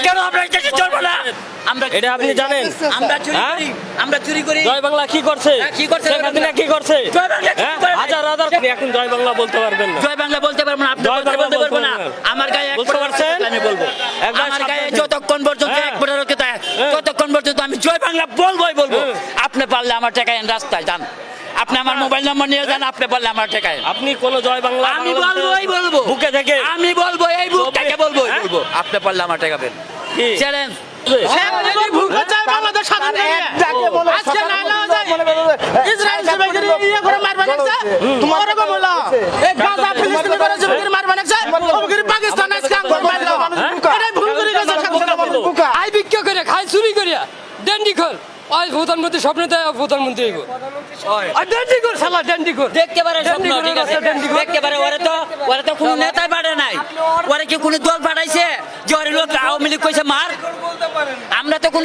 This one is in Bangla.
কেন আমরা এই দেশে চলবো না? আমরা এটা আপনি জানেন? আমরা চুরি করি। জয় বাংলা কি করছে? কি করছে? শেখ হাসিনা কি করছে? জয় বাংলা কি করে? হাজার হাজার আপনি এখন জয় বাংলা বলতে পারবেন না। জয় বাংলা বলতে পারবো না, আপনি জয় বাংলা বলতে পারবো না। বলতে পারবো না। আমার গায়ে বলতে পারছেন? আমি বলবো একবার আমার গায়ে সাবধানে। যতক্ষণ পর্যন্ত হ্যাঁ। এক ফোঁটা রক্ত থাকে, ততক্ষণ পর্যন্ত আমি জয় বাংলা বলবোই বলবো। আপনি পারলে আমার টাকা এনে রাস্তায় যান, আপনি আমার মোবাইল নম্বর নিয়ে যান, আপনি পারলে আমার টাকা এনে। আপনি কোন জয় বাংলা আমি বলবোই বলবো, বুকে থেকে আমি বলবো, এই বুক থেকে বলবো হ্যাঁ? বলবো, আপনি পারলে আমার টাকা পেন। কি? চ্যালেঞ্জ। শেখ মুজিব ভুল করছে বাংলাদেশ স্বাধীন করে। আজকে না হলেও যায়। ইসরায়েল সবাইকে ইয়ে করে মারবে নাকছে। ওরকম হলো। এই গাজা ফিলিস্তিনি করে সবাইকে মারবে নাকছে। ওগুলি পাকিস্তান আজকে আঙ্গুর মারলো। এটাই ভুল করে গেছে শেখ মুজিব। আই বিক্রি করে খাই চুরি করিয়া ড্যান্ডি খোর ওই প্রধানমন্ত্রী স্বপ্নতে প্রধানমন্ত্রী হইব আর ড্যান্ডি খোর শালা ড্যান্ডি খোর দেখতে পারে স্বপ্ন, ঠিক আছে, দেখতে পারে। ওরা তো কোনো নেতাই পাঠায় নাই, ওরা কি কোনো দল পাঠাইছে যে ওর লোক আওয়ামী লীগ কইছে মার? আমরা তো কোনো